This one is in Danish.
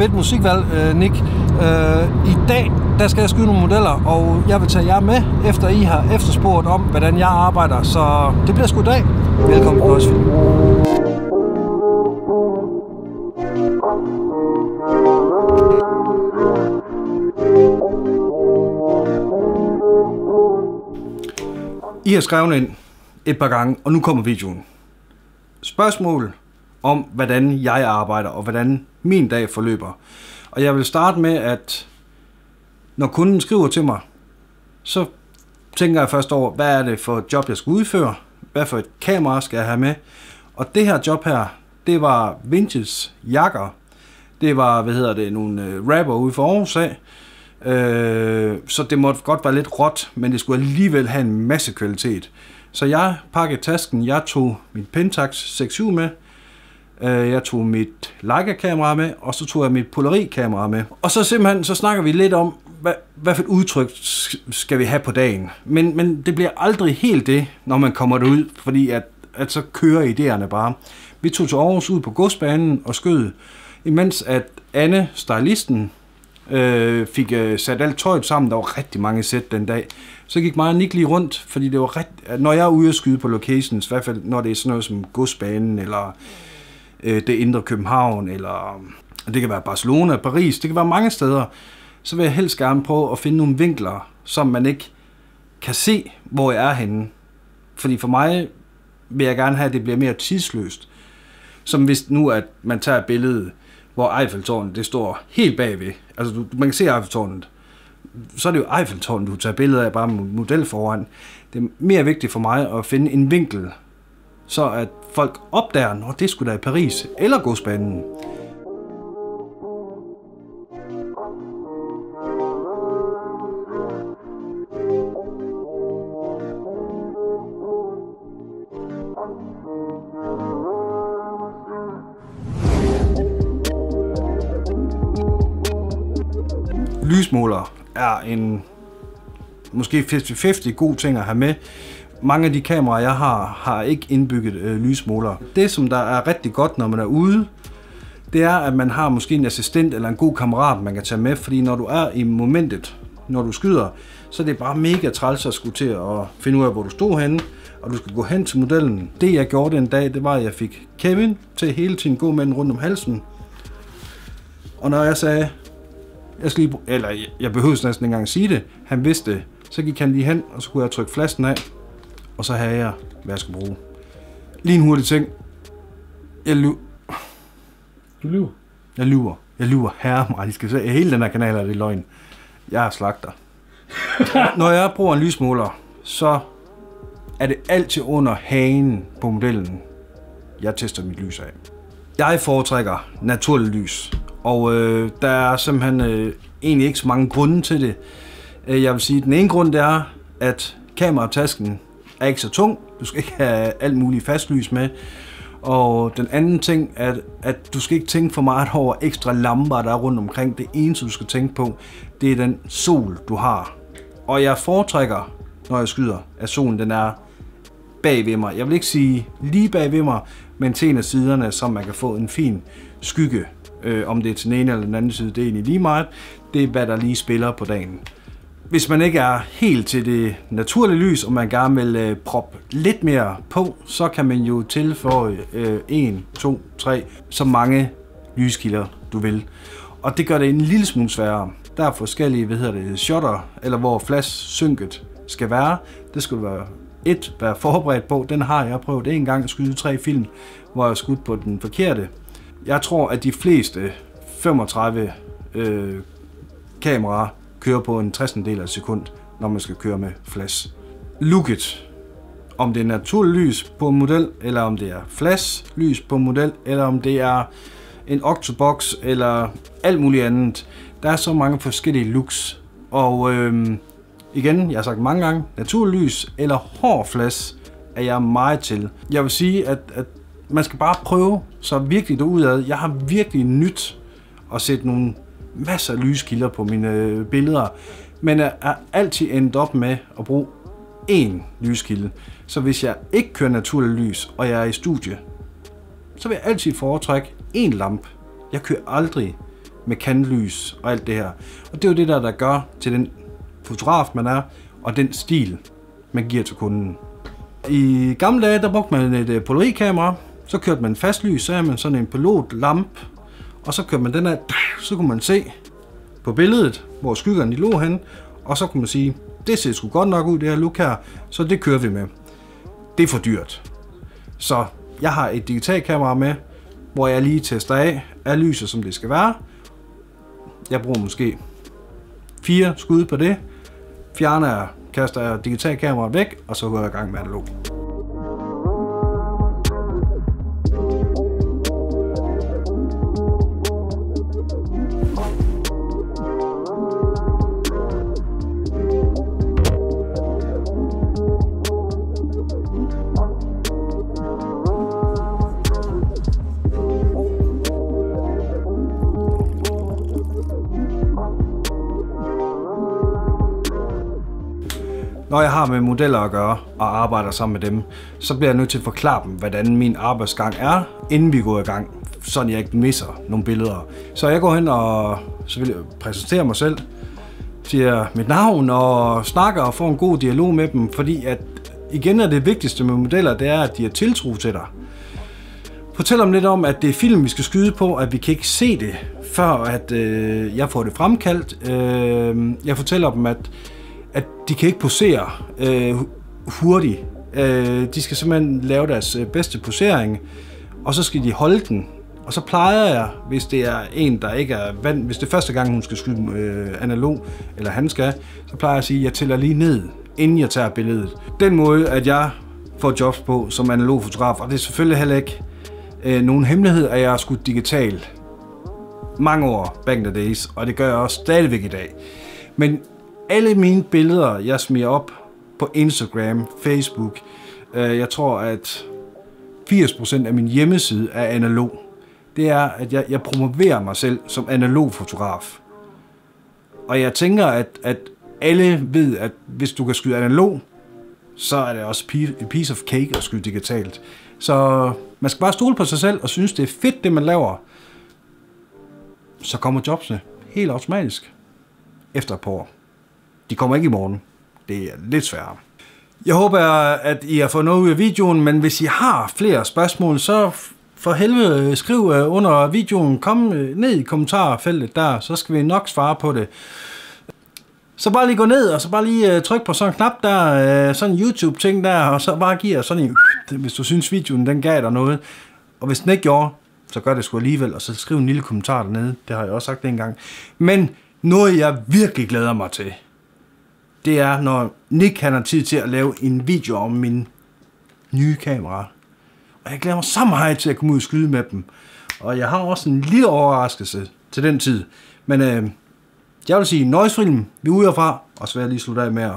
fedt musikvalg, Nick. I dag, der skal jeg skyde nogle modeller, og jeg vil tage jer med, efter I har efterspurgt om, hvordan jeg arbejder. Så det bliver sgu i dag. Velkommen til Noisefilm. I har skrevet ind et par gange, og nu kommer videoen. Spørgsmål om, hvordan jeg arbejder, og hvordan min dag forløber. Og jeg vil starte med, at når kunden skriver til mig, så tænker jeg først over, hvad er det for et job, jeg skal udføre? Hvad for et kamera skal jeg have med? Og det her job her, det var vintage jakker. Det var, nogle rapper ude for Aarhus af. Så det måtte godt være lidt råt, men det skulle alligevel have en masse kvalitet. Så jeg pakkede tasken, jeg tog mit Pentax 6.7 med, jeg tog mit Leica-kamera med, og så tog jeg mit Polaroid-kamera med. Og så simpelthen, så snakker vi lidt om, hvad for et udtryk skal vi have på dagen. Men det bliver aldrig helt det, når man kommer derud, fordi at så kører idéerne bare. Vi tog til Aarhus ud på godsbanen og skød, imens at Anne, stylisten, fik sat alt tøjet sammen. Der var rigtig mange sæt den dag. Så gik mig og Nick lige rundt, fordi det var når jeg er ude at skyde på locations, i hvert fald når det er sådan noget som godsbanen, eller det indre København, eller det kan være Barcelona, Paris, det kan være mange steder, så vil jeg helst gerne prøve at finde nogle vinkler, som man ikke kan se, hvor jeg er henne. Fordi for mig vil jeg gerne have, at det bliver mere tidsløst. Som hvis nu, at man tager et billede, hvor Eiffeltårnet, det står helt bagved. Altså, man kan se Eiffeltårnet. Så er det jo Eiffeltårnet, du tager billeder af, bare med model foran. Det er mere vigtigt for mig at finde en vinkel, så at folk opdager, når det skulle da i Paris, eller godsbanen. Lysmåler er en måske 50-50 god ting at have med. Mange af de kameraer, jeg har ikke indbygget lysmåler. Det, som der er rigtig godt, når man er ude, det er, at man har måske en assistent eller en god kammerat, man kan tage med. Fordi når du er i momentet, når du skyder, så er det bare mega træls at skulle til at finde ud af, hvor du stod henne, og du skal gå hen til modellen. Det, jeg gjorde den dag, det var, at jeg fik Kevin til hele tiden gå med den rundt om halsen. Og når jeg sagde, jeg behøvede næsten ikke engang at sige det, han vidste det, så gik han lige hen, og så kunne jeg trykke flasken af, og så havde jeg, hvad jeg skulle bruge. Lige en hurtig ting. Du lyver? Jeg lyver. Herre mig, de skal se, hele den her kanal er det løgn. Jeg er slagter. Når jeg bruger en lysmåler, så er det altid under hagen på modellen, jeg tester mit lys af. Jeg foretrækker naturligt lys, og der er simpelthen egentlig ikke så mange grunde til det. Jeg vil sige, at den ene grund det er, at kameratasken er ikke så tung. Du skal ikke have alt muligt fastlys med. Og den anden ting er, at du skal ikke tænke for meget over ekstra lamper, der er rundt omkring. Det eneste, du skal tænke på, det er den sol, du har. Og jeg foretrækker, når jeg skyder, at solen den er bag ved mig. Jeg vil ikke sige lige bag ved mig, men til en af siderne, så man kan få en fin skygge. Om det er til den ene eller den anden side, det er egentlig lige meget. Det er, hvad der lige spiller på dagen. Hvis man ikke er helt til det naturlige lys, og man gerne vil proppe lidt mere på, så kan man jo tilføje 1, 2, 3, så mange lyskilder du vil. Og det gør det en lille smule sværere. Der er forskellige, shutter, eller hvor flash-synket skal være. Det skal være forberedt på. Den har jeg prøvet en gang at skyde 3 film, hvor jeg har skudt på den forkerte. Jeg tror, at de fleste 35 kameraer kører på en 60. af sekund, når man skal køre med flash. Looket. Om det er naturligt lys på en model, eller om det er flash lys på en model, eller om det er en octobox, eller alt muligt andet. Der er så mange forskellige looks. Og igen, jeg har sagt mange gange, naturligt lys eller hård flash er jeg meget til. Jeg vil sige, at man skal bare prøve så virkelig derudad. Jeg har virkelig nyt at sætte nogle masser af lyskilder på mine billeder, men jeg er altid endt op med at bruge én lyskilde. Så hvis jeg ikke kører naturligt lys, og jeg er i studie, så vil jeg altid foretrække én lampe. Jeg kører aldrig med kantlys og alt det her. Og det er jo det der gør til den fotograf, man er, og den stil, man giver til kunden. I gamle dage, der brugte man et polarikamera, så kørte man fastlys, så havde man sådan en pilotlampe, og så kørte man den af, så kunne man se på billedet, hvor skyggerne lå henne, og så kunne man sige, det ser sgu godt nok ud, det her look her, så det kører vi med. Det er for dyrt. Så jeg har et digitalkamera med, hvor jeg lige tester af, er lyset som det skal være. Jeg bruger måske 4 skud på det, kaster jeg digitalkameraet væk, og så går jeg i gang med analog. Når jeg har med modeller at gøre og arbejder sammen med dem, så bliver jeg nødt til at forklare dem, hvordan min arbejdsgang er, inden vi går i gang, så jeg ikke misser nogle billeder. Så jeg går hen og så vil jeg præsentere mig selv, siger mit navn og snakker og får en god dialog med dem, fordi at igen er det vigtigste med modeller, det er, at de har tiltro til dig. Fortæl dem lidt om, at det er film, vi skal skyde på, at vi kan ikke se det, før at jeg får det fremkaldt. Jeg fortæller dem, at de kan ikke posere hurtigt. De skal simpelthen lave deres bedste posering, og så skal de holde den. Og så plejer jeg, hvis det er en, der ikke er vant, hvis det er første gang, hun skal skyde analog, eller han skal, så plejer jeg at sige, at jeg tæller lige ned, inden jeg tager billedet. Den måde, at jeg får jobs på som analog fotograf, og det er selvfølgelig heller ikke nogen hemmelighed, at jeg har skudt digitalt mange år back in the days, og det gør jeg også stadigvæk i dag. Men alle mine billeder, jeg smider op på Instagram, Facebook, jeg tror, at 80% af min hjemmeside er analog. Det er, at jeg promoverer mig selv som analog fotograf. Og jeg tænker, at alle ved, at hvis du kan skyde analog, så er det også a piece of cake at skyde digitalt. Så man skal bare stole på sig selv og synes, det er fedt, det man laver. Så kommer jobsene helt automatisk efter et par år. De kommer ikke i morgen. Det er lidt sværere. Jeg håber, at I har fået noget ud af videoen, men hvis I har flere spørgsmål, så for helvede skriv under videoen. Kom ned i kommentarfeltet der, så skal vi nok svare på det. Så bare lige gå ned, og så bare lige tryk på sådan en knap der, sådan en YouTube-ting der, og så bare giv sådan en, hvis du synes videoen den gav dig noget. Og hvis den ikke gjorde, så gør det sgu alligevel, og så skriv en lille kommentar dernede. Det har jeg også sagt en gang. Men noget jeg virkelig glæder mig til, det er, når Nick han har tid til at lave en video om min nye kamera. Og jeg glæder mig så meget til at komme ud og skyde med dem. Og jeg har også en lille overraskelse til den tid. Men jeg vil sige, Noisefilm, vi er ude herfra, og så vil jeg lige slutte af med at